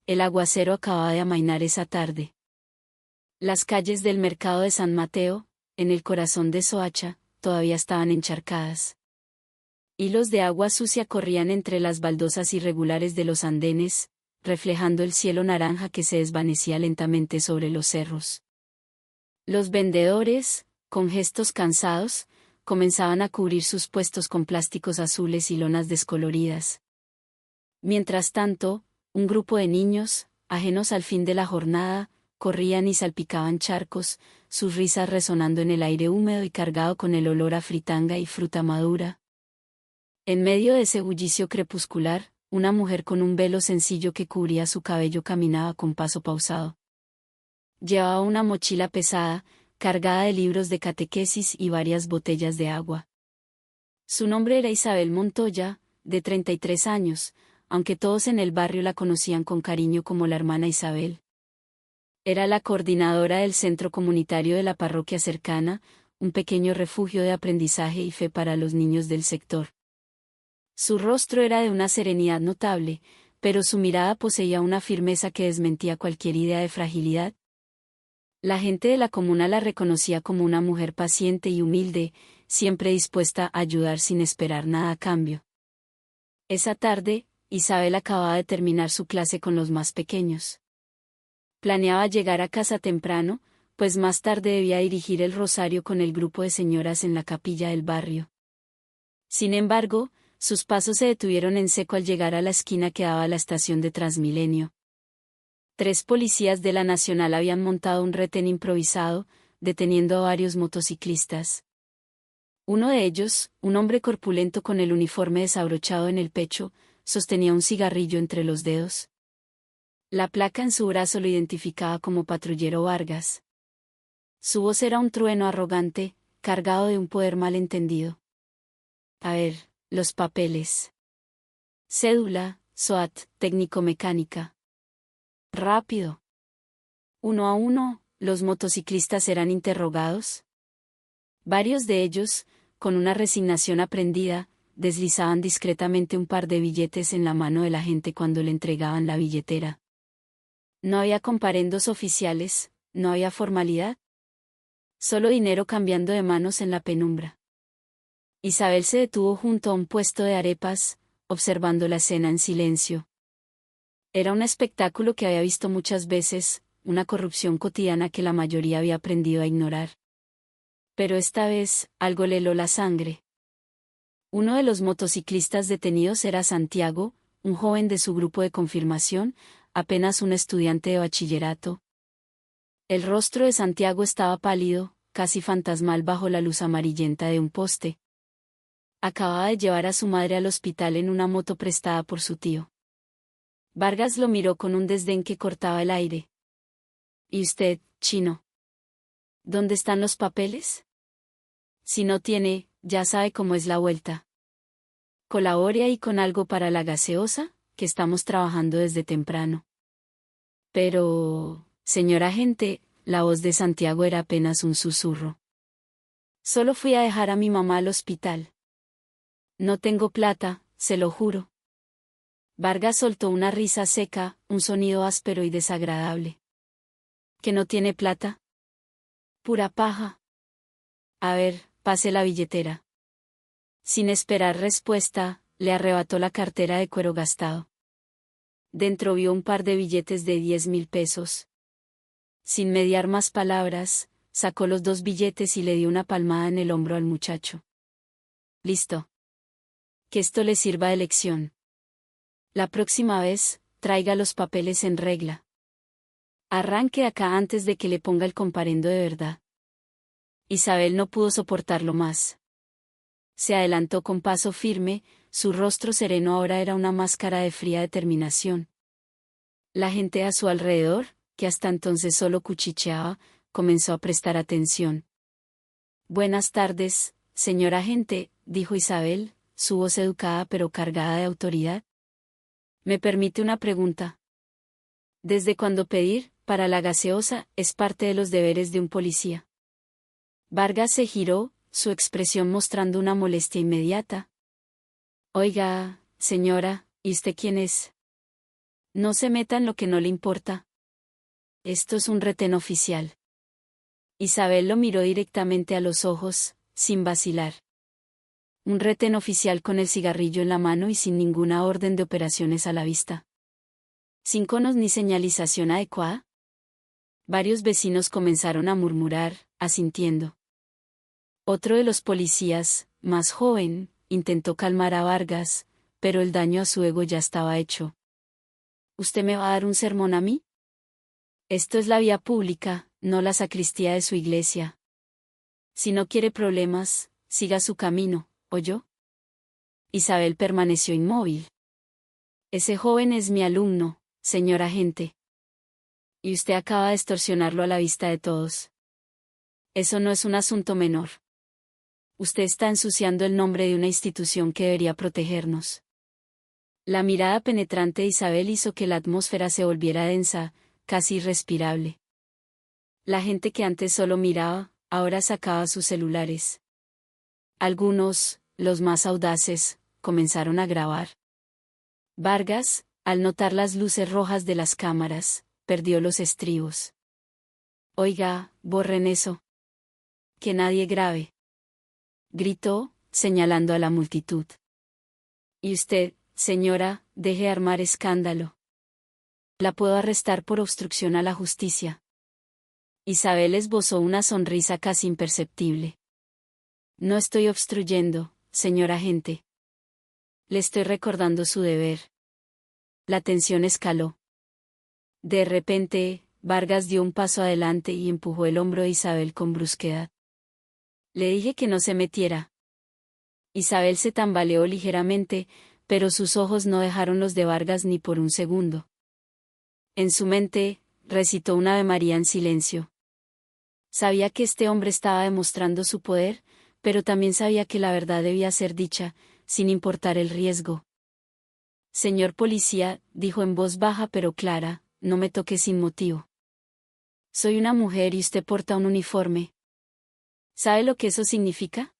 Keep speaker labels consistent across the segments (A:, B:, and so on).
A: el aguacero acababa de amainar esa tarde. Las calles del mercado de San Mateo, en el corazón de Soacha, todavía estaban encharcadas. Hilos de agua sucia corrían entre las baldosas irregulares de los andenes, reflejando el cielo naranja que se desvanecía lentamente sobre los cerros. Los vendedores, con gestos cansados, comenzaban a cubrir sus puestos con plásticos azules y lonas descoloridas. Mientras tanto, un grupo de niños, ajenos al fin de la jornada, corrían y salpicaban charcos, sus risas resonando en el aire húmedo y cargado con el olor a fritanga y fruta madura. En medio de ese bullicio crepuscular, una mujer con un velo sencillo que cubría su cabello caminaba con paso pausado. Llevaba una mochila pesada, cargada de libros de catequesis y varias botellas de agua. Su nombre era Isabel Montoya, de 33 años, aunque todos en el barrio la conocían con cariño como la hermana Isabel. Era la coordinadora del centro comunitario de la parroquia cercana, un pequeño refugio de aprendizaje y fe para los niños del sector. Su rostro era de una serenidad notable, pero su mirada poseía una firmeza que desmentía cualquier idea de fragilidad. La gente de la comuna la reconocía como una mujer paciente y humilde, siempre dispuesta a ayudar sin esperar nada a cambio. Esa tarde, Isabel acababa de terminar su clase con los más pequeños. Planeaba llegar a casa temprano, pues más tarde debía dirigir el rosario con el grupo de señoras en la capilla del barrio. Sin embargo, sus pasos se detuvieron en seco al llegar a la esquina que daba a la estación de Transmilenio. 3 policías de la Nacional habían montado un retén improvisado, deteniendo a varios motociclistas. Uno de ellos, un hombre corpulento con el uniforme desabrochado en el pecho, sostenía un cigarrillo entre los dedos. La placa en su brazo lo identificaba como Patrullero Vargas. Su voz era un trueno arrogante, cargado de un poder malentendido. A ver, los papeles. Cédula, SOAT, técnico-mecánica. Rápido. Uno a uno, los motociclistas eran interrogados. Varios de ellos, con una resignación aprendida, deslizaban discretamente un par de billetes en la mano de la gente cuando le entregaban la billetera. No había comparendos oficiales, no había formalidad. Solo dinero cambiando de manos en la penumbra. Isabel se detuvo junto a un puesto de arepas, observando la escena en silencio. Era un espectáculo que había visto muchas veces, una corrupción cotidiana que la mayoría había aprendido a ignorar. Pero esta vez, algo le heló la sangre. Uno de los motociclistas detenidos era Santiago, un joven de su grupo de confirmación, apenas un estudiante de bachillerato. El rostro de Santiago estaba pálido, casi fantasmal bajo la luz amarillenta de un poste. Acababa de llevar a su madre al hospital en una moto prestada por su tío. Vargas lo miró con un desdén que cortaba el aire. ¿Y usted, chino? ¿Dónde están los papeles? Si no tiene, ya sabe cómo es la vuelta. Colabore ahí con algo para la gaseosa, que estamos trabajando desde temprano. Pero, señor agente, la voz de Santiago era apenas un susurro. Solo fui a dejar a mi mamá al hospital. No tengo plata, se lo juro. Vargas soltó una risa seca, un sonido áspero y desagradable. ¿Que no tiene plata? Pura paja. A ver, pase la billetera. Sin esperar respuesta, le arrebató la cartera de cuero gastado. Dentro vio un par de billetes de 10.000 pesos. Sin mediar más palabras, sacó los 2 billetes y le dio una palmada en el hombro al muchacho. Listo. Que esto le sirva de lección. La próxima vez, traiga los papeles en regla. Arranque acá antes de que le ponga el comparendo de verdad. Isabel no pudo soportarlo más. Se adelantó con paso firme, su rostro sereno ahora era una máscara de fría determinación. La gente a su alrededor, que hasta entonces solo cuchicheaba, comenzó a prestar atención. Buenas tardes, señor agente, dijo Isabel, su voz educada pero cargada de autoridad. ¿Me permite una pregunta? ¿Desde cuándo pedir, para la gaseosa, es parte de los deberes de un policía? Vargas se giró, su expresión mostrando una molestia inmediata. Oiga, señora, ¿y usted quién es? No se meta en lo que no le importa. Esto es un retén oficial. Isabel lo miró directamente a los ojos, sin vacilar. Un retén oficial con el cigarrillo en la mano y sin ninguna orden de operaciones a la vista. Sin conos ni señalización adecuada. Varios vecinos comenzaron a murmurar, asintiendo. Otro de los policías, más joven, intentó calmar a Vargas, pero el daño a su ego ya estaba hecho. ¿Usted me va a dar un sermón a mí? Esto es la vía pública, no la sacristía de su iglesia. Si no quiere problemas, siga su camino, ¿oyó? Isabel permaneció inmóvil. Ese joven es mi alumno, señor agente. Y usted acaba de extorsionarlo a la vista de todos. Eso no es un asunto menor. Usted está ensuciando el nombre de una institución que debería protegernos. La mirada penetrante de Isabel hizo que la atmósfera se volviera densa, casi irrespirable. La gente que antes solo miraba, ahora sacaba sus celulares. Algunos, los más audaces, comenzaron a grabar. Vargas, al notar las luces rojas de las cámaras, perdió los estribos. Oiga, borren eso. Que nadie grabe. Gritó, señalando a la multitud. Y usted, señora, deje de armar escándalo. La puedo arrestar por obstrucción a la justicia. Isabel esbozó una sonrisa casi imperceptible. No estoy obstruyendo, señor agente. Le estoy recordando su deber. La tensión escaló. De repente, Vargas dio un paso adelante y empujó el hombro de Isabel con brusquedad. Le dije que no se metiera. Isabel se tambaleó ligeramente, pero sus ojos no dejaron los de Vargas ni por un segundo. En su mente, recitó un Ave María en silencio. Sabía que este hombre estaba demostrando su poder, pero también sabía que la verdad debía ser dicha, sin importar el riesgo. Señor policía, dijo en voz baja pero clara, no me toque sin motivo. Soy una mujer y usted porta un uniforme. ¿Sabe lo que eso significa?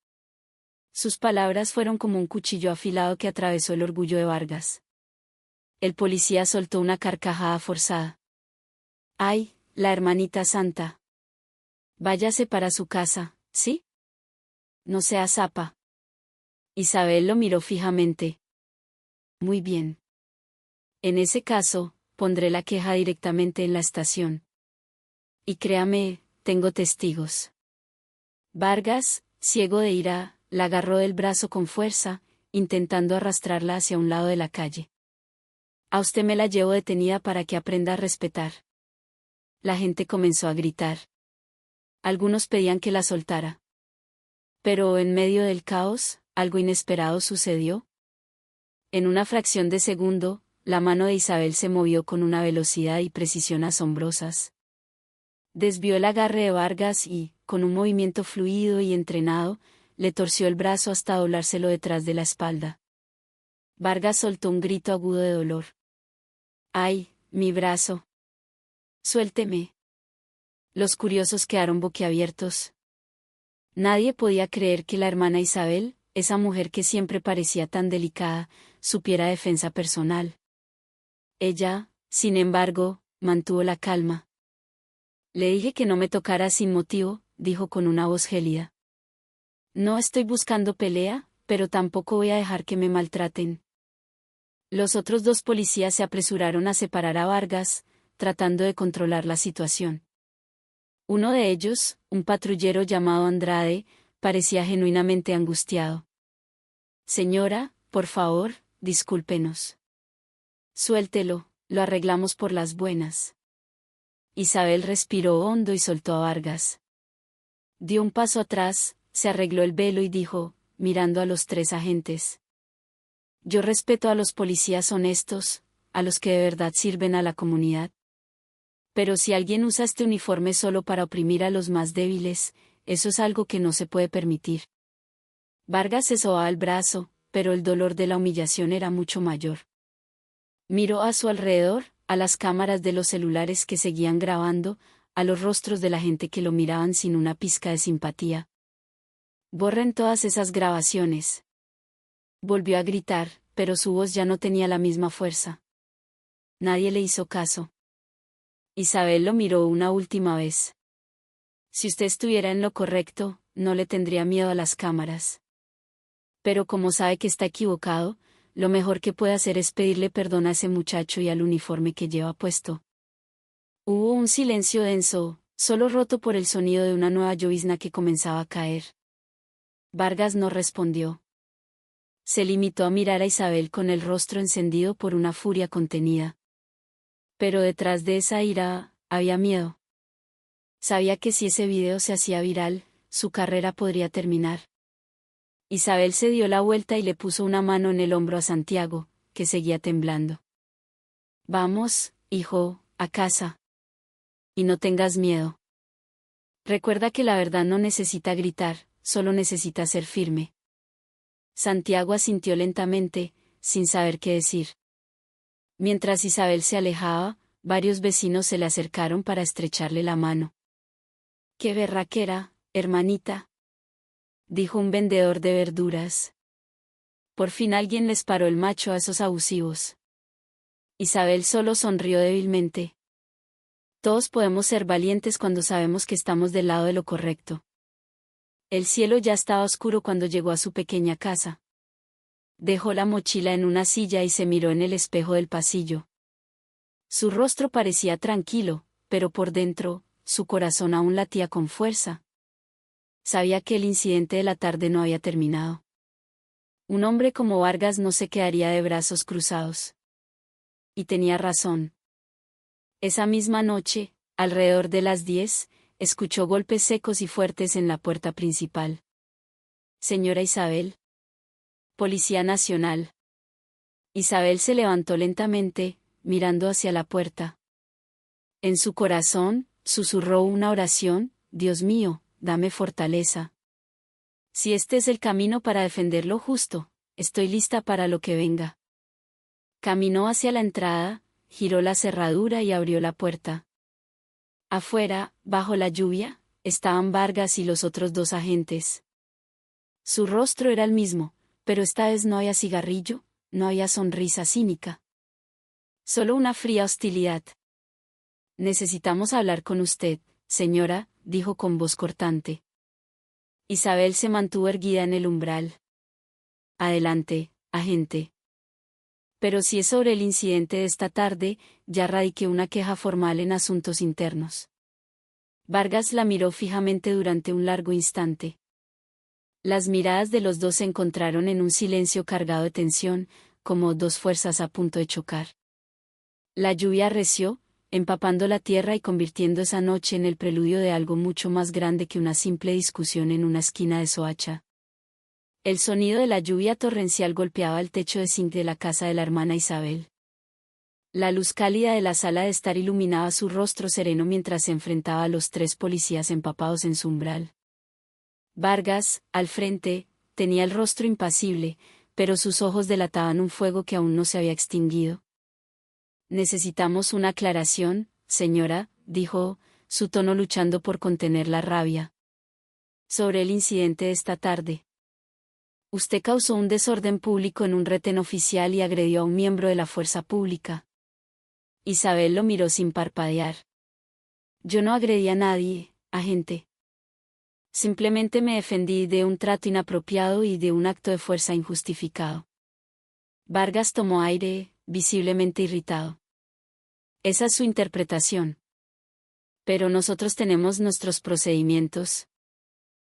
A: Sus palabras fueron como un cuchillo afilado que atravesó el orgullo de Vargas. El policía soltó una carcajada forzada. ¡Ay, la hermanita santa! Váyase para su casa, ¿sí? No sea zapa. Isabel lo miró fijamente. Muy bien. En ese caso, pondré la queja directamente en la estación. Y créame, tengo testigos. Vargas, ciego de ira, la agarró del brazo con fuerza, intentando arrastrarla hacia un lado de la calle. A usted me la llevo detenida para que aprenda a respetar. La gente comenzó a gritar. Algunos pedían que la soltara. Pero en medio del caos, algo inesperado sucedió. En una fracción de segundo, la mano de Isabel se movió con una velocidad y precisión asombrosas. Desvió el agarre de Vargas y, con un movimiento fluido y entrenado, le torció el brazo hasta doblárselo detrás de la espalda. Vargas soltó un grito agudo de dolor. ¡Ay, mi brazo! ¡Suélteme! Los curiosos quedaron boquiabiertos. Nadie podía creer que la hermana Isabel, esa mujer que siempre parecía tan delicada, supiera defensa personal. Ella, sin embargo, mantuvo la calma. Le dije que no me tocara sin motivo, dijo con una voz gélida. No estoy buscando pelea, pero tampoco voy a dejar que me maltraten. Los otros dos policías se apresuraron a separar a Vargas, tratando de controlar la situación. Uno de ellos, un patrullero llamado Andrade, parecía genuinamente angustiado. Señora, por favor, discúlpenos. Suéltelo, lo arreglamos por las buenas. Isabel respiró hondo y soltó a Vargas. Dio un paso atrás, se arregló el velo y dijo, mirando a los tres agentes. Yo respeto a los policías honestos, a los que de verdad sirven a la comunidad. Pero si alguien usa este uniforme solo para oprimir a los más débiles, eso es algo que no se puede permitir. Vargas se sobaba el brazo, pero el dolor de la humillación era mucho mayor. Miró a su alrededor, a las cámaras de los celulares que seguían grabando, a los rostros de la gente que lo miraban sin una pizca de simpatía. Borren todas esas grabaciones. Volvió a gritar, pero su voz ya no tenía la misma fuerza. Nadie le hizo caso. Isabel lo miró una última vez. Si usted estuviera en lo correcto, no le tendría miedo a las cámaras. Pero como sabe que está equivocado, lo mejor que puede hacer es pedirle perdón a ese muchacho y al uniforme que lleva puesto. Hubo un silencio denso, solo roto por el sonido de una nueva llovizna que comenzaba a caer. Vargas no respondió. Se limitó a mirar a Isabel con el rostro encendido por una furia contenida. Pero detrás de esa ira, había miedo. Sabía que si ese video se hacía viral, su carrera podría terminar. Isabel se dio la vuelta y le puso una mano en el hombro a Santiago, que seguía temblando. Vamos, hijo, a casa. Y no tengas miedo. Recuerda que la verdad no necesita gritar, solo necesita ser firme. Santiago asintió lentamente, sin saber qué decir. Mientras Isabel se alejaba, varios vecinos se le acercaron para estrecharle la mano. «¡Qué berraquera, hermanita!», dijo un vendedor de verduras. Por fin alguien les paró el macho a esos abusivos. Isabel solo sonrió débilmente. Todos podemos ser valientes cuando sabemos que estamos del lado de lo correcto. El cielo ya estaba oscuro cuando llegó a su pequeña casa. Dejó la mochila en una silla y se miró en el espejo del pasillo. Su rostro parecía tranquilo, pero por dentro, su corazón aún latía con fuerza. Sabía que el incidente de la tarde no había terminado. Un hombre como Vargas no se quedaría de brazos cruzados. Y tenía razón. Esa misma noche, alrededor de las 10, escuchó golpes secos y fuertes en la puerta principal. «Señora Isabel». «Policía Nacional». Isabel se levantó lentamente, mirando hacia la puerta. En su corazón, susurró una oración: «Dios mío, dame fortaleza. Si este es el camino para defender lo justo, estoy lista para lo que venga». Caminó hacia la entrada, giró la cerradura y abrió la puerta. Afuera, bajo la lluvia, estaban Vargas y los otros 2 agentes. Su rostro era el mismo, pero esta vez no había cigarrillo, no había sonrisa cínica. Solo una fría hostilidad. «Necesitamos hablar con usted, señora», dijo con voz cortante. Isabel se mantuvo erguida en el umbral. «Adelante, agente». «Pero si es sobre el incidente de esta tarde, ya radiqué una queja formal en asuntos internos». Vargas la miró fijamente durante un largo instante. Las miradas de los 2 se encontraron en un silencio cargado de tensión, como 2 fuerzas a punto de chocar. La lluvia arreció, empapando la tierra y convirtiendo esa noche en el preludio de algo mucho más grande que una simple discusión en una esquina de Soacha. El sonido de la lluvia torrencial golpeaba el techo de zinc de la casa de la hermana Isabel. La luz cálida de la sala de estar iluminaba su rostro sereno mientras se enfrentaba a los 3 policías empapados en su umbral. Vargas, al frente, tenía el rostro impasible, pero sus ojos delataban un fuego que aún no se había extinguido. «Necesitamos una aclaración, señora», dijo, su tono luchando por contener la rabia. «Sobre el incidente de esta tarde. Usted causó un desorden público en un retén oficial y agredió a un miembro de la fuerza pública». Isabel lo miró sin parpadear. «Yo no agredí a nadie, agente. Simplemente me defendí de un trato inapropiado y de un acto de fuerza injustificado». Vargas tomó aire, visiblemente irritado. «Esa es su interpretación. Pero nosotros tenemos nuestros procedimientos.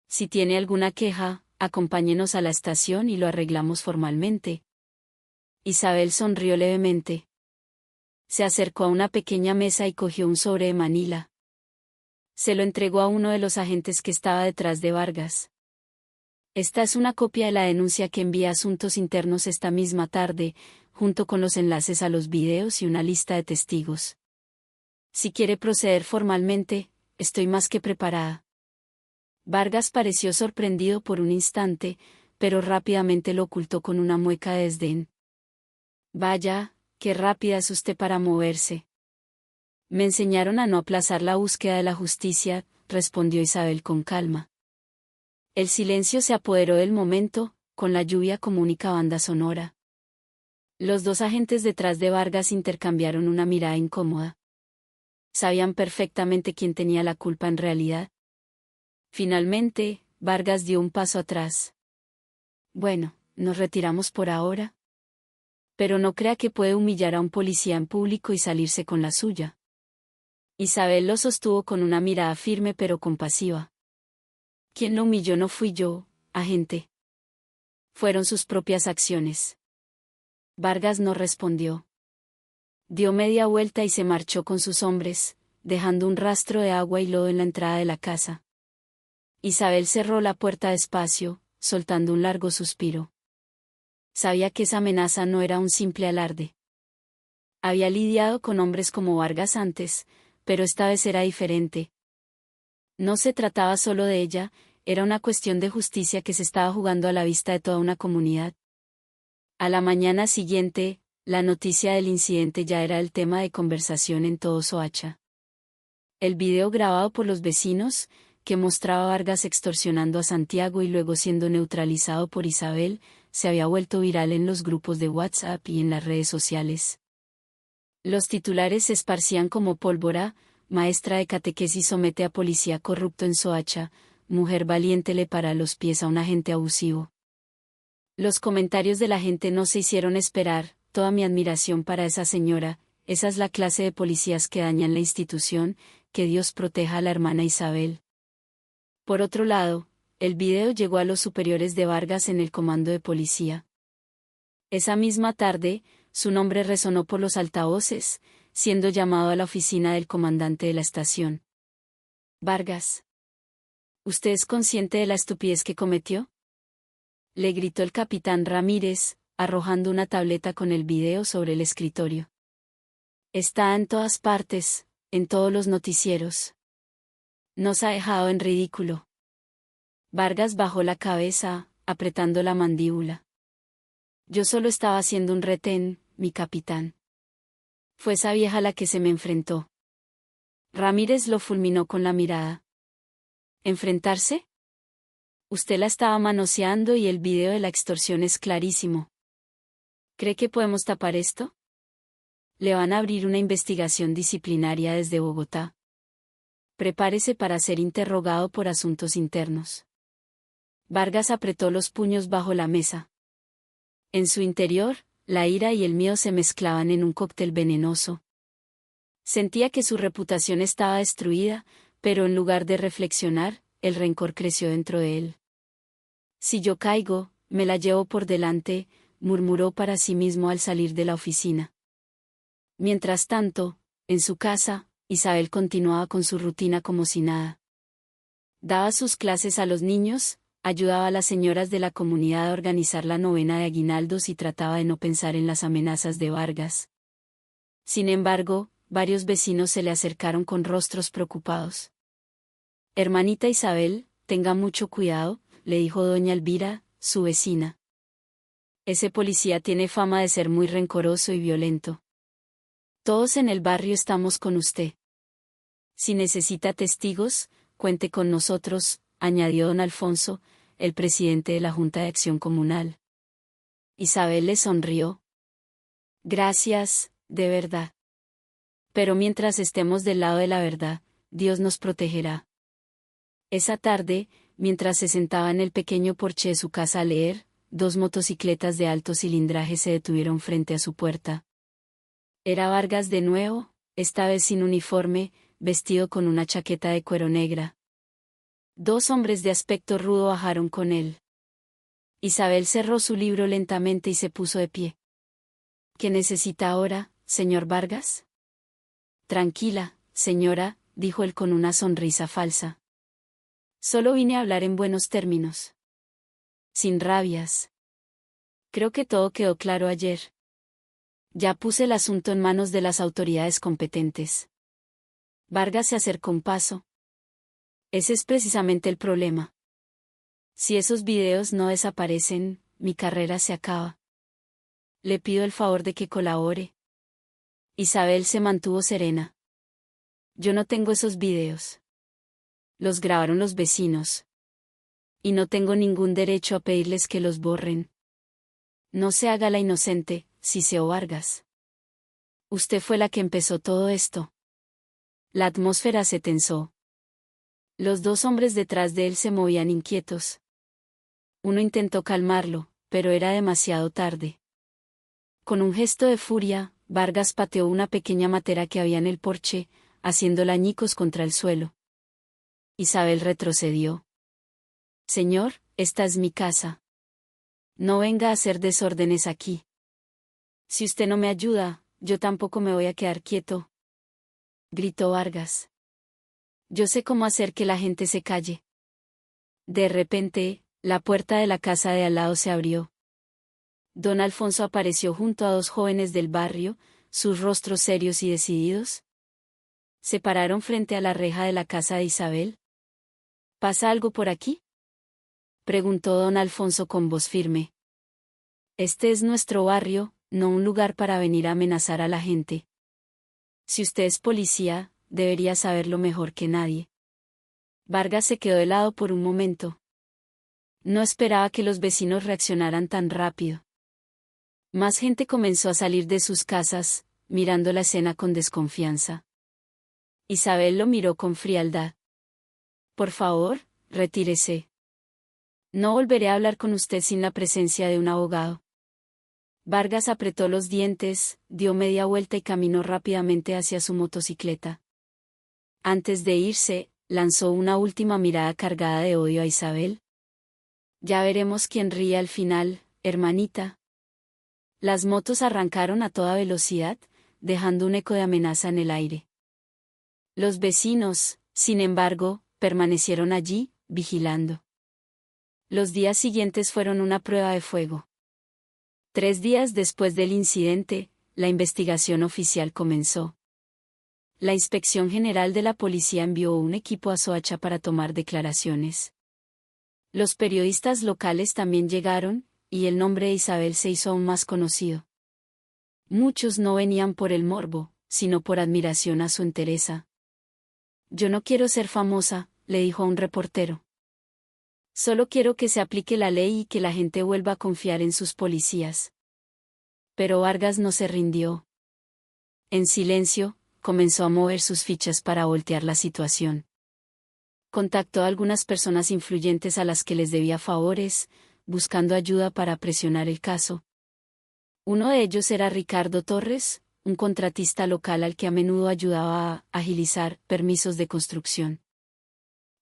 A: Si tiene alguna queja, acompáñenos a la estación y lo arreglamos formalmente». Isabel sonrió levemente. Se acercó a una pequeña mesa y cogió un sobre de manila. Se lo entregó a uno de los agentes que estaba detrás de Vargas. «Esta es una copia de la denuncia que envía Asuntos Internos esta misma tarde, junto con los enlaces a los videos y una lista de testigos. Si quiere proceder formalmente, estoy más que preparada». Vargas pareció sorprendido por un instante, pero rápidamente lo ocultó con una mueca de desdén. «Vaya, qué rápida es usted para moverse». «Me enseñaron a no aplazar la búsqueda de la justicia», respondió Isabel con calma. El silencio se apoderó del momento, con la lluvia como única banda sonora. Los dos agentes detrás de Vargas intercambiaron una mirada incómoda. Sabían perfectamente quién tenía la culpa en realidad. Finalmente, Vargas dio un paso atrás. Bueno, nos retiramos por ahora. Pero no crea que puede humillar a un policía en público y salirse con la suya. Isabel lo sostuvo con una mirada firme pero compasiva. Quien lo humilló no fui yo, agente. Fueron sus propias acciones. Vargas no respondió. Dio media vuelta y se marchó con sus hombres, dejando un rastro de agua y lodo en la entrada de la casa. Isabel cerró la puerta despacio, soltando un largo suspiro. Sabía que esa amenaza no era un simple alarde. Había lidiado con hombres como Vargas antes, pero esta vez era diferente. No se trataba solo de ella, era una cuestión de justicia que se estaba jugando a la vista de toda una comunidad. A la mañana siguiente, la noticia del incidente ya era el tema de conversación en todo Soacha. El video grabado por los vecinos, que mostraba a Vargas extorsionando a Santiago y luego siendo neutralizado por Isabel, se había vuelto viral en los grupos de WhatsApp y en las redes sociales. Los titulares se esparcían como pólvora: maestra de catequesis somete a policía corrupto en Soacha, mujer valiente le para los pies a un agente abusivo. Los comentarios de la gente no se hicieron esperar: toda mi admiración para esa señora, esa es la clase de policías que dañan la institución, que Dios proteja a la hermana Isabel. Por otro lado, el video llegó a los superiores de Vargas en el comando de policía. Esa misma tarde, su nombre resonó por los altavoces, siendo llamado a la oficina del comandante de la estación. Vargas. ¿Usted es consciente de la estupidez que cometió?, le gritó el capitán Ramírez, arrojando una tableta con el video sobre el escritorio. Está en todas partes, en todos los noticieros. Nos ha dejado en ridículo. Vargas bajó la cabeza, apretando la mandíbula. Yo solo estaba haciendo un retén, mi capitán. Fue esa vieja la que se me enfrentó. Ramírez lo fulminó con la mirada. ¿Enfrentarse? Usted la estaba manoseando y el video de la extorsión es clarísimo. ¿Cree que podemos tapar esto? Le van a abrir una investigación disciplinaria desde Bogotá. Prepárese para ser interrogado por asuntos internos. Vargas apretó los puños bajo la mesa. En su interior, la ira y el miedo se mezclaban en un cóctel venenoso. Sentía que su reputación estaba destruida, pero en lugar de reflexionar, el rencor creció dentro de él. Si yo caigo, me la llevo por delante, murmuró para sí mismo al salir de la oficina. Mientras tanto, en su casa, Isabel continuaba con su rutina como si nada. Daba sus clases a los niños, ayudaba a las señoras de la comunidad a organizar la novena de aguinaldos y trataba de no pensar en las amenazas de Vargas. Sin embargo, varios vecinos se le acercaron con rostros preocupados. Hermanita Isabel, tenga mucho cuidado, le dijo doña Elvira, su vecina. Ese policía tiene fama de ser muy rencoroso y violento. Todos en el barrio estamos con usted. Si necesita testigos, cuente con nosotros, añadió don Alfonso, el presidente de la Junta de Acción Comunal. Isabel le sonrió. Gracias, de verdad. Pero mientras estemos del lado de la verdad, Dios nos protegerá. Esa tarde, mientras se sentaba en el pequeño porche de su casa a leer, dos motocicletas de alto cilindraje se detuvieron frente a su puerta. Era Vargas de nuevo, esta vez sin uniforme, vestido con una chaqueta de cuero negra. Dos hombres de aspecto rudo bajaron con él. Isabel cerró su libro lentamente y se puso de pie. ¿Qué necesita ahora, señor Vargas? Tranquila, señora, dijo él con una sonrisa falsa. Solo vine a hablar en buenos términos. Sin rabias. Creo que todo quedó claro ayer. Ya puse el asunto en manos de las autoridades competentes. Vargas se acercó un paso. Ese es precisamente el problema. Si esos videos no desaparecen, mi carrera se acaba. Le pido el favor de que colabore. Isabel se mantuvo serena. Yo no tengo esos videos. Los grabaron los vecinos. Y no tengo ningún derecho a pedirles que los borren. No se haga la inocente, Siseo Vargas. Usted fue la que empezó todo esto. La atmósfera se tensó. Los dos hombres detrás de él se movían inquietos. Uno intentó calmarlo, pero era demasiado tarde. Con un gesto de furia, Vargas pateó una pequeña matera que había en el porche, haciéndola añicos contra el suelo. Isabel retrocedió. Señor, esta es mi casa. No venga a hacer desórdenes aquí. Si usted no me ayuda, yo tampoco me voy a quedar quieto, gritó Vargas. Yo sé cómo hacer que la gente se calle. De repente, la puerta de la casa de al lado se abrió. Don Alfonso apareció junto a dos jóvenes del barrio, sus rostros serios y decididos. Se pararon frente a la reja de la casa de Isabel. ¿Pasa algo por aquí?, preguntó don Alfonso con voz firme. Este es nuestro barrio, no un lugar para venir a amenazar a la gente. Si usted es policía, debería saberlo mejor que nadie. Vargas se quedó helado por un momento. No esperaba que los vecinos reaccionaran tan rápido. Más gente comenzó a salir de sus casas, mirando la escena con desconfianza. Isabel lo miró con frialdad. Por favor, retírese. No volveré a hablar con usted sin la presencia de un abogado. Vargas apretó los dientes, dio media vuelta y caminó rápidamente hacia su motocicleta. Antes de irse, lanzó una última mirada cargada de odio a Isabel. Ya veremos quién ríe al final, hermanita. Las motos arrancaron a toda velocidad, dejando un eco de amenaza en el aire. Los vecinos, sin embargo, permanecieron allí, vigilando. Los días siguientes fueron una prueba de fuego. 3 días después del incidente, la investigación oficial comenzó. La Inspección General de la Policía envió un equipo a Soacha para tomar declaraciones. Los periodistas locales también llegaron, y el nombre de Isabel se hizo aún más conocido. Muchos no venían por el morbo, sino por admiración a su entereza. Yo no quiero ser famosa, le dijo a un reportero. Solo quiero que se aplique la ley y que la gente vuelva a confiar en sus policías. Pero Vargas no se rindió. En silencio, comenzó a mover sus fichas para voltear la situación. Contactó a algunas personas influyentes a las que les debía favores, buscando ayuda para presionar el caso. Uno de ellos era Ricardo Torres, un contratista local al que a menudo ayudaba a agilizar permisos de construcción.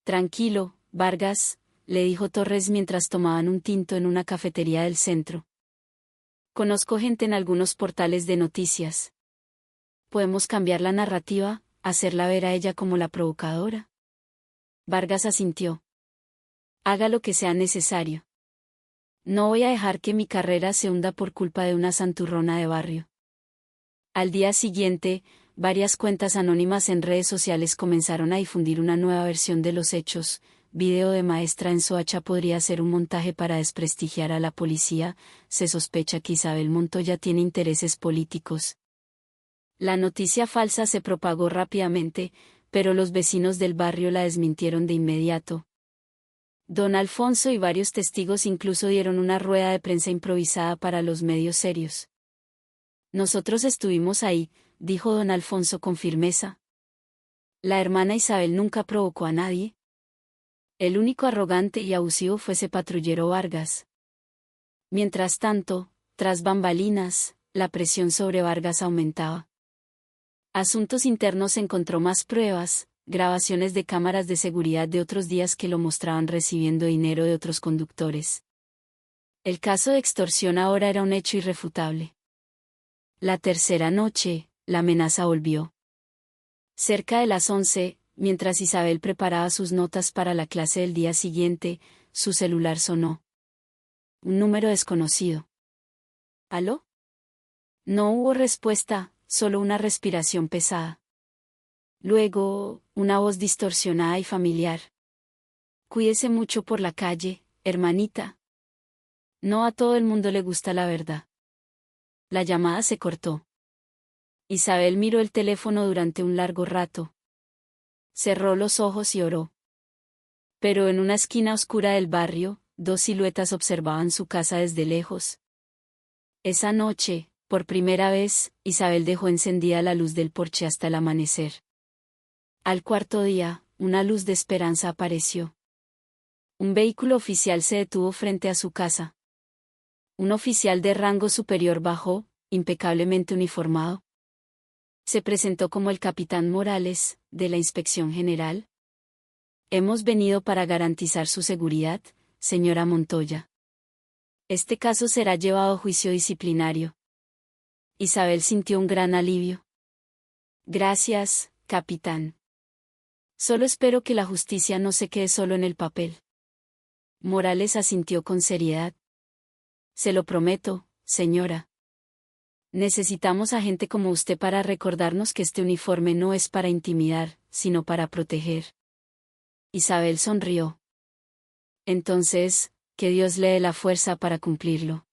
A: Tranquilo, Vargas, le dijo Torres mientras tomaban un tinto en una cafetería del centro. Conozco gente en algunos portales de noticias. Podemos cambiar la narrativa, hacerla ver a ella como la provocadora. Vargas asintió. Haga lo que sea necesario. No voy a dejar que mi carrera se hunda por culpa de una santurrona de barrio. Al día siguiente, varias cuentas anónimas en redes sociales comenzaron a difundir una nueva versión de los hechos. Video de maestra en Soacha podría ser un montaje para desprestigiar a la policía. Se sospecha que Isabel Montoya tiene intereses políticos. La noticia falsa se propagó rápidamente, pero los vecinos del barrio la desmintieron de inmediato. Don Alfonso y varios testigos incluso dieron una rueda de prensa improvisada para los medios serios. Nosotros estuvimos ahí, dijo don Alfonso con firmeza. La hermana Isabel nunca provocó a nadie. El único arrogante y abusivo fue ese patrullero Vargas. Mientras tanto, tras bambalinas, la presión sobre Vargas aumentaba. Asuntos Internos encontró más pruebas, grabaciones de cámaras de seguridad de otros días que lo mostraban recibiendo dinero de otros conductores. El caso de extorsión ahora era un hecho irrefutable. La tercera noche, la amenaza volvió. Cerca de las 11, mientras Isabel preparaba sus notas para la clase del día siguiente, su celular sonó. Un número desconocido. ¿Aló? No hubo respuesta, solo una respiración pesada. Luego, una voz distorsionada y familiar. Cuídese mucho por la calle, hermanita. No a todo el mundo le gusta la verdad. La llamada se cortó. Isabel miró el teléfono durante un largo rato. Cerró los ojos y oró. Pero en una esquina oscura del barrio, 2 siluetas observaban su casa desde lejos. Esa noche, Por primera vez, Isabel dejó encendida la luz del porche hasta el amanecer. Al cuarto día, una luz de esperanza apareció. Un vehículo oficial se detuvo frente a su casa. Un oficial de rango superior bajó, impecablemente uniformado. Se presentó como el capitán Morales, de la Inspección General. Hemos venido para garantizar su seguridad, señora Montoya. Este caso será llevado a juicio disciplinario. Isabel sintió un gran alivio. Gracias, capitán. Solo espero que la justicia no se quede solo en el papel. Morales asintió con seriedad. Se lo prometo, señora. Necesitamos a gente como usted para recordarnos que este uniforme no es para intimidar, sino para proteger. Isabel sonrió. Entonces, que Dios le dé la fuerza para cumplirlo.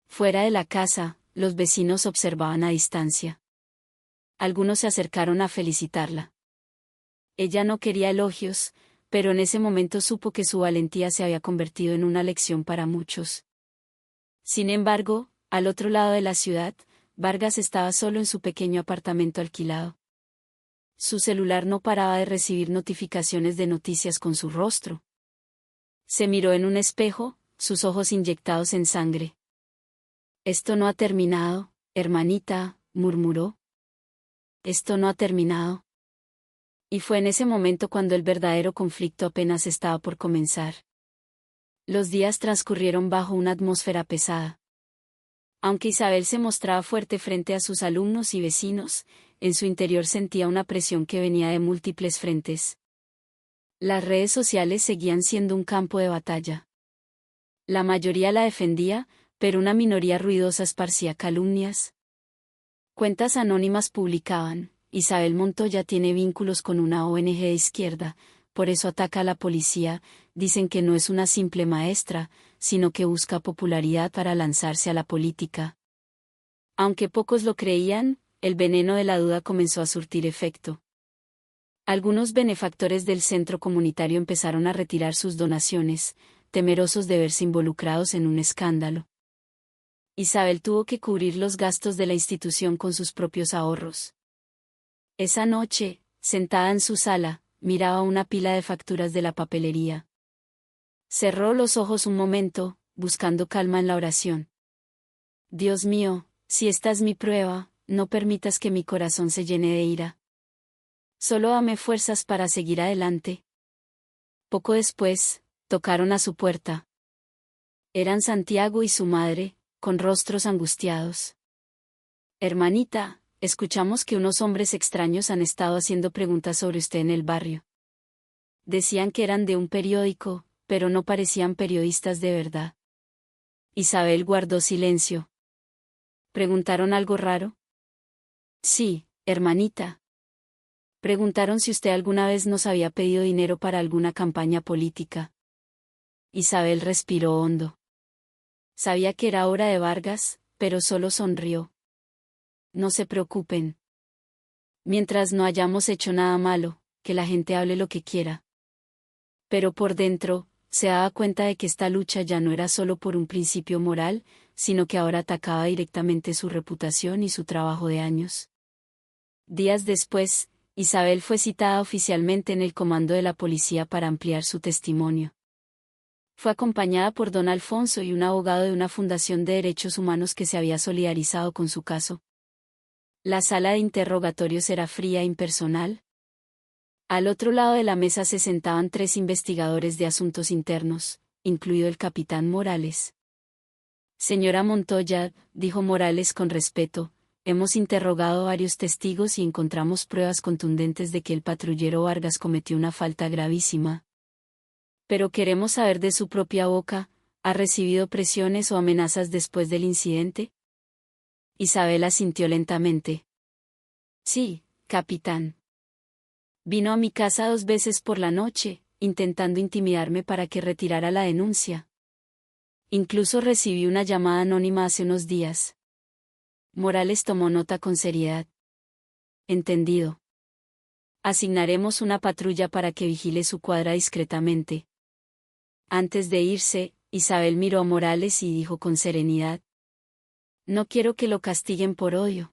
A: Fuera de la casa, los vecinos observaban a distancia. Algunos se acercaron a felicitarla. Ella no quería elogios, pero en ese momento supo que su valentía se había convertido en una lección para muchos. Sin embargo, al otro lado de la ciudad, Vargas estaba solo en su pequeño apartamento alquilado. Su celular no paraba de recibir notificaciones de noticias con su rostro. Se miró en un espejo, sus ojos inyectados en sangre. Esto no ha terminado, hermanita, murmuró. Esto no ha terminado. Y fue en ese momento cuando el verdadero conflicto apenas estaba por comenzar. Los días transcurrieron bajo una atmósfera pesada. Aunque Isabel se mostraba fuerte frente a sus alumnos y vecinos, en su interior sentía una presión que venía de múltiples frentes. Las redes sociales seguían siendo un campo de batalla. La mayoría la defendía, pero una minoría ruidosa esparcía calumnias. Cuentas anónimas publicaban: Isabel Montoya tiene vínculos con una ONG de izquierda, por eso ataca a la policía. Dicen que no es una simple maestra, sino que busca popularidad para lanzarse a la política. Aunque pocos lo creían, el veneno de la duda comenzó a surtir efecto. Algunos benefactores del centro comunitario empezaron a retirar sus donaciones, temerosos de verse involucrados en un escándalo. Isabel tuvo que cubrir los gastos de la institución con sus propios ahorros. Esa noche, sentada en su sala, miraba una pila de facturas de la papelería. Cerró los ojos un momento, buscando calma en la oración. Dios mío, si esta es mi prueba, no permitas que mi corazón se llene de ira. Solo dame fuerzas para seguir adelante. Poco después, tocaron a su puerta. Eran Santiago y su madre, con rostros angustiados. Hermanita, escuchamos que unos hombres extraños han estado haciendo preguntas sobre usted en el barrio. Decían que eran de un periódico, pero no parecían periodistas de verdad. Isabel guardó silencio. ¿Preguntaron algo raro? Sí, hermanita. Preguntaron si usted alguna vez nos había pedido dinero para alguna campaña política. Isabel respiró hondo. Sabía que era hora de Vargas, pero solo sonrió. No se preocupen. Mientras no hayamos hecho nada malo, que la gente hable lo que quiera. Pero por dentro, se daba cuenta de que esta lucha ya no era solo por un principio moral, sino que ahora atacaba directamente su reputación y su trabajo de años. Días después, Isabel fue citada oficialmente en el comando de la policía para ampliar su testimonio. Fue acompañada por don Alfonso y un abogado de una fundación de derechos humanos que se había solidarizado con su caso. La sala de interrogatorios era fría e impersonal. Al otro lado de la mesa se sentaban 3 investigadores de asuntos internos, incluido el capitán Morales. Señora Montoya, dijo Morales con respeto, hemos interrogado a varios testigos y encontramos pruebas contundentes de que el patrullero Vargas cometió una falta gravísima. Pero queremos saber de su propia boca, ¿ha recibido presiones o amenazas después del incidente? Isabel asintió lentamente. Sí, capitán. Vino a mi casa 2 veces por la noche, intentando intimidarme para que retirara la denuncia. Incluso recibí una llamada anónima hace unos días. Morales tomó nota con seriedad. Entendido. Asignaremos una patrulla para que vigile su cuadra discretamente. Antes de irse, Isabel miró a Morales y dijo con serenidad: No quiero que lo castiguen por odio.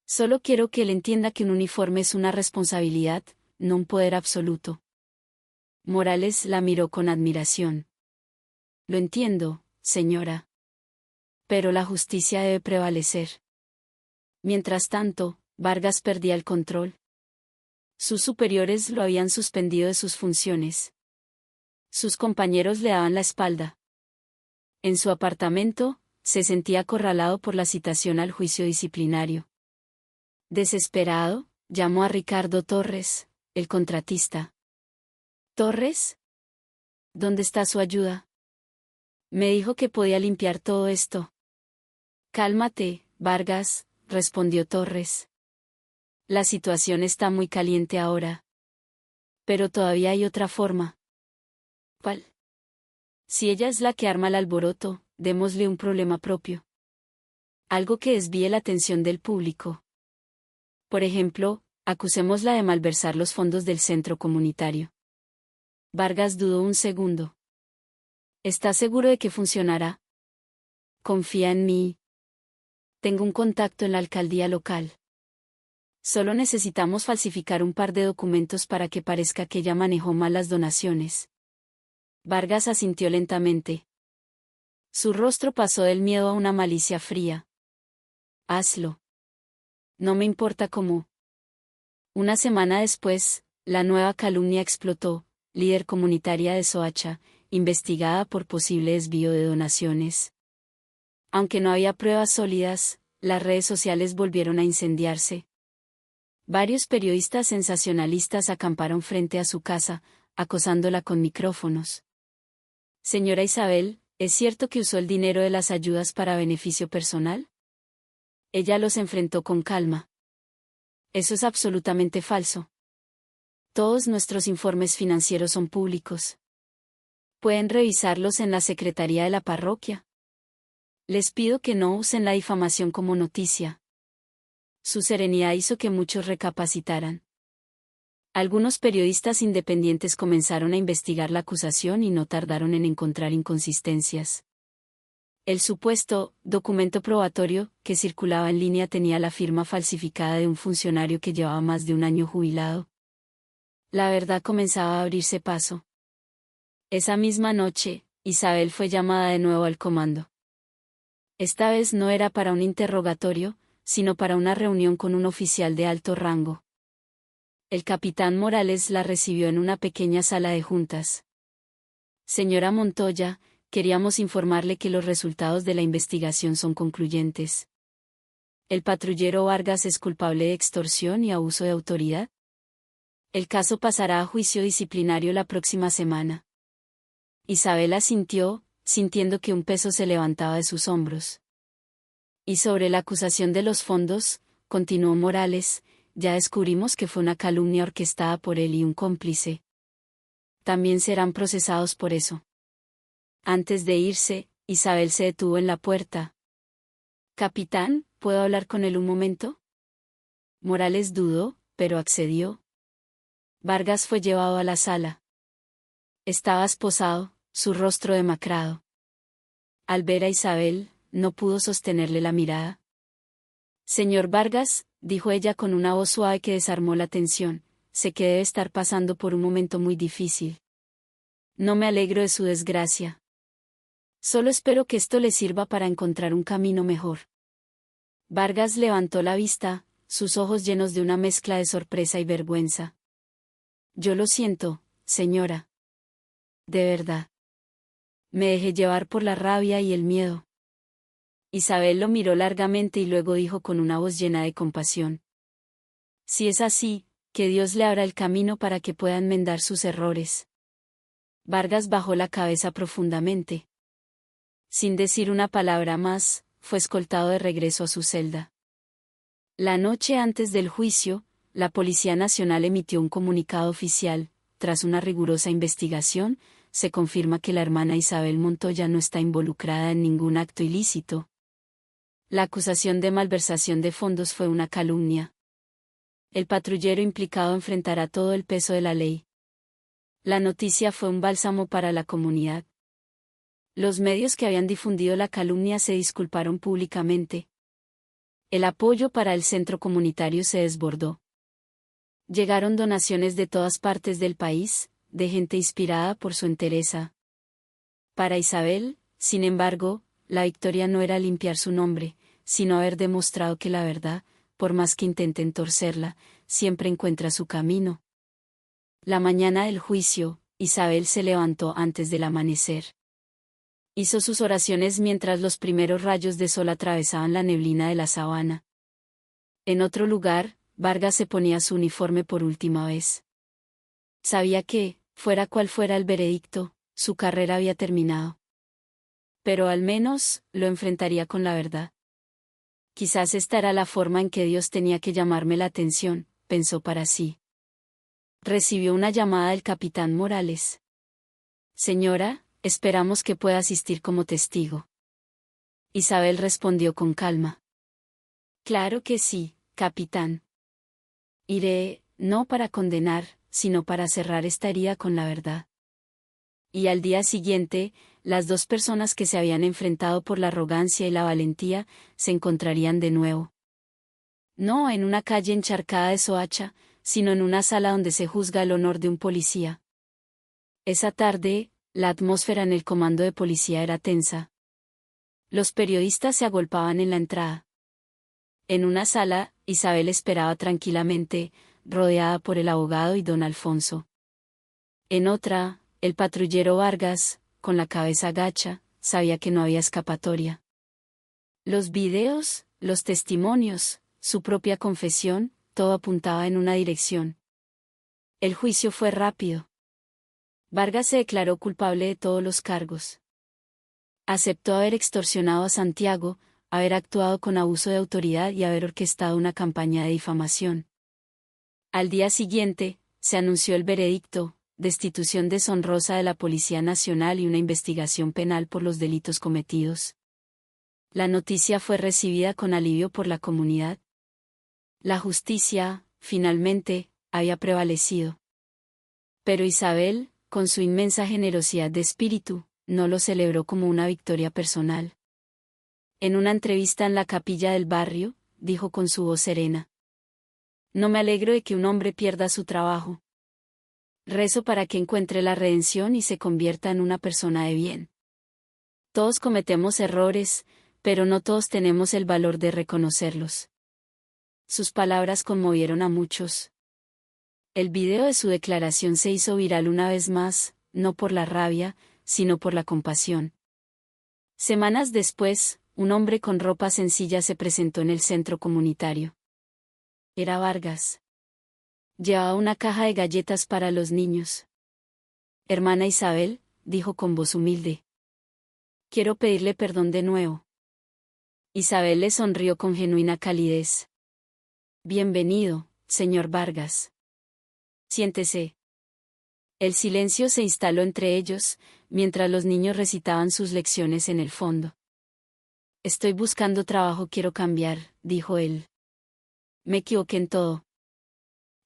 A: Solo quiero que él entienda que un uniforme es una responsabilidad, no un poder absoluto. Morales la miró con admiración. Lo entiendo, señora. Pero la justicia debe prevalecer. Mientras tanto, Vargas perdía el control. Sus superiores lo habían suspendido de sus funciones. Sus compañeros le daban la espalda. En su apartamento, se sentía acorralado por la citación al juicio disciplinario. Desesperado, llamó a Ricardo Torres, el contratista. ¿Torres? ¿Dónde está su ayuda? Me dijo que podía limpiar todo esto. Cálmate, Vargas, respondió Torres. La situación está muy caliente ahora. Pero todavía hay otra forma. ¿Cuál? Si ella es la que arma el alboroto, démosle un problema propio. Algo que desvíe la atención del público. Por ejemplo, acusémosla de malversar los fondos del centro comunitario. Vargas dudó un segundo. ¿Estás seguro de que funcionará? Confía en mí. Tengo un contacto en la alcaldía local. Solo necesitamos falsificar un par de documentos para que parezca que ella manejó mal las donaciones. Vargas asintió lentamente. Su rostro pasó del miedo a una malicia fría. Hazlo. No me importa cómo. Una semana después, la nueva calumnia explotó, líder comunitaria de Soacha, investigada por posible desvío de donaciones. Aunque no había pruebas sólidas, las redes sociales volvieron a incendiarse. Varios periodistas sensacionalistas acamparon frente a su casa, acosándola con micrófonos. Señora Isabel, ¿es cierto que usó el dinero de las ayudas para beneficio personal? Ella los enfrentó con calma. Eso es absolutamente falso. Todos nuestros informes financieros son públicos. Pueden revisarlos en la secretaría de la parroquia. Les pido que no usen la difamación como noticia. Su serenidad hizo que muchos recapacitaran. Algunos periodistas independientes comenzaron a investigar la acusación y no tardaron en encontrar inconsistencias. El supuesto documento probatorio que circulaba en línea tenía la firma falsificada de un funcionario que llevaba más de un año jubilado. La verdad comenzaba a abrirse paso. Esa misma noche, Isabel fue llamada de nuevo al comando. Esta vez no era para un interrogatorio, sino para una reunión con un oficial de alto rango. El capitán Morales la recibió en una pequeña sala de juntas. Señora Montoya, queríamos informarle que los resultados de la investigación son concluyentes. ¿El patrullero Vargas es culpable de extorsión y abuso de autoridad? El caso pasará a juicio disciplinario la próxima semana. Isabel asintió, sintiendo que un peso se levantaba de sus hombros. Y sobre la acusación de los fondos, continuó Morales, ya descubrimos que fue una calumnia orquestada por él y un cómplice. También serán procesados por eso. Antes de irse, Isabel se detuvo en la puerta. Capitán, ¿puedo hablar con él un momento? Morales dudó, pero accedió. Vargas fue llevado a la sala. Estaba esposado, su rostro demacrado. Al ver a Isabel, no pudo sostenerle la mirada. Señor Vargas, dijo ella con una voz suave que desarmó la tensión, sé que debe estar pasando por un momento muy difícil. No me alegro de su desgracia. Solo espero que esto le sirva para encontrar un camino mejor. Vargas levantó la vista, sus ojos llenos de una mezcla de sorpresa y vergüenza. Yo lo siento, señora. De verdad. Me dejé llevar por la rabia y el miedo. Isabel lo miró largamente y luego dijo con una voz llena de compasión. Si es así, que Dios le abra el camino para que pueda enmendar sus errores. Vargas bajó la cabeza profundamente. Sin decir una palabra más, fue escoltado de regreso a su celda. La noche antes del juicio, la Policía Nacional emitió un comunicado oficial. Tras una rigurosa investigación, se confirma que la hermana Isabel Montoya no está involucrada en ningún acto ilícito. La acusación de malversación de fondos fue una calumnia. El patrullero implicado enfrentará todo el peso de la ley. La noticia fue un bálsamo para la comunidad. Los medios que habían difundido la calumnia se disculparon públicamente. El apoyo para el centro comunitario se desbordó. Llegaron donaciones de todas partes del país, de gente inspirada por su entereza. Para Isabel, sin embargo, la victoria no era limpiar su nombre, sino haber demostrado que la verdad, por más que intenten torcerla, siempre encuentra su camino. La mañana del juicio, Isabel se levantó antes del amanecer. Hizo sus oraciones mientras los primeros rayos de sol atravesaban la neblina de la sabana. En otro lugar, Vargas se ponía su uniforme por última vez. Sabía que, fuera cual fuera el veredicto, su carrera había terminado. Pero al menos, lo enfrentaría con la verdad. Quizás esta era la forma en que Dios tenía que llamarme la atención, pensó para sí. Recibió una llamada del capitán Morales. Señora, esperamos que pueda asistir como testigo. Isabel respondió con calma. Claro que sí, capitán. Iré, no para condenar, sino para cerrar esta herida con la verdad. Y al día siguiente, las dos personas que se habían enfrentado por la arrogancia y la valentía, se encontrarían de nuevo. No en una calle encharcada de Soacha, sino en una sala donde se juzga el honor de un policía. Esa tarde, la atmósfera en el comando de policía era tensa. Los periodistas se agolpaban en la entrada. En una sala, Isabel esperaba tranquilamente, rodeada por el abogado y don Alfonso. En otra, el patrullero Vargas, con la cabeza gacha, sabía que no había escapatoria. Los videos, los testimonios, su propia confesión, todo apuntaba en una dirección. El juicio fue rápido. Vargas se declaró culpable de todos los cargos. Aceptó haber extorsionado a Santiago, haber actuado con abuso de autoridad y haber orquestado una campaña de difamación. Al día siguiente, se anunció el veredicto, destitución deshonrosa de la Policía Nacional y una investigación penal por los delitos cometidos. La noticia fue recibida con alivio por la comunidad. La justicia, finalmente, había prevalecido. Pero Isabel, con su inmensa generosidad de espíritu, no lo celebró como una victoria personal. En una entrevista en la capilla del barrio, dijo con su voz serena: No me alegro de que un hombre pierda su trabajo. Rezo para que encuentre la redención y se convierta en una persona de bien. Todos cometemos errores, pero no todos tenemos el valor de reconocerlos. Sus palabras conmovieron a muchos. El video de su declaración se hizo viral una vez más, no por la rabia, sino por la compasión. Semanas después, un hombre con ropa sencilla se presentó en el centro comunitario. Era Vargas. Llevaba una caja de galletas para los niños. Hermana Isabel, dijo con voz humilde. Quiero pedirle perdón de nuevo. Isabel le sonrió con genuina calidez. Bienvenido, señor Vargas. Siéntese. El silencio se instaló entre ellos, mientras los niños recitaban sus lecciones en el fondo. Estoy buscando trabajo, quiero cambiar, dijo él. Me equivoqué en todo.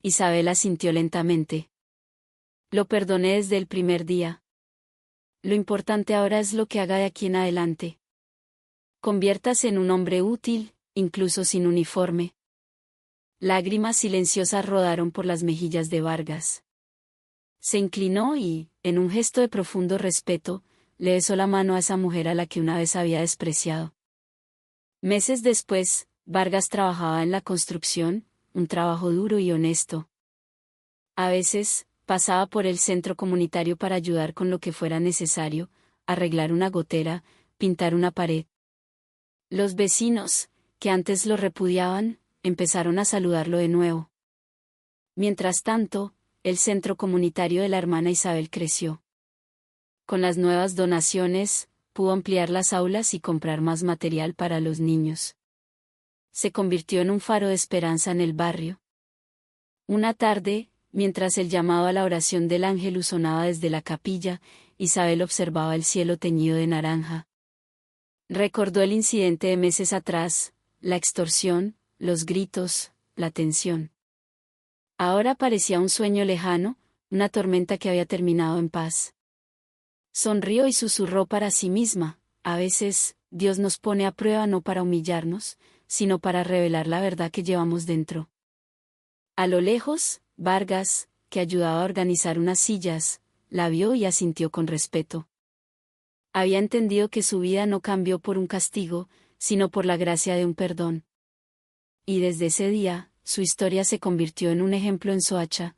A: Isabel asintió lentamente. Lo perdoné desde el primer día. Lo importante ahora es lo que haga de aquí en adelante. Conviértase en un hombre útil, incluso sin uniforme. Lágrimas silenciosas rodaron por las mejillas de Vargas. Se inclinó y, en un gesto de profundo respeto, le besó la mano a esa mujer a la que una vez había despreciado. Meses después, Vargas trabajaba en la construcción, un trabajo duro y honesto. A veces, pasaba por el centro comunitario para ayudar con lo que fuera necesario, arreglar una gotera, pintar una pared. Los vecinos, que antes lo repudiaban, empezaron a saludarlo de nuevo. Mientras tanto, el centro comunitario de la hermana Isabel creció. Con las nuevas donaciones, pudo ampliar las aulas y comprar más material para los niños. Se convirtió en un faro de esperanza en el barrio. Una tarde, mientras el llamado a la oración del ángel sonaba desde la capilla, Isabel observaba el cielo teñido de naranja. Recordó el incidente de meses atrás, la extorsión, los gritos, la tensión. Ahora parecía un sueño lejano, una tormenta que había terminado en paz. Sonrió y susurró para sí misma, a veces, Dios nos pone a prueba no para humillarnos, sino para revelar la verdad que llevamos dentro. A lo lejos, Vargas, que ayudaba a organizar unas sillas, la vio y asintió con respeto. Había entendido que su vida no cambió por un castigo, sino por la gracia de un perdón. Y desde ese día, su historia se convirtió en un ejemplo en Soacha,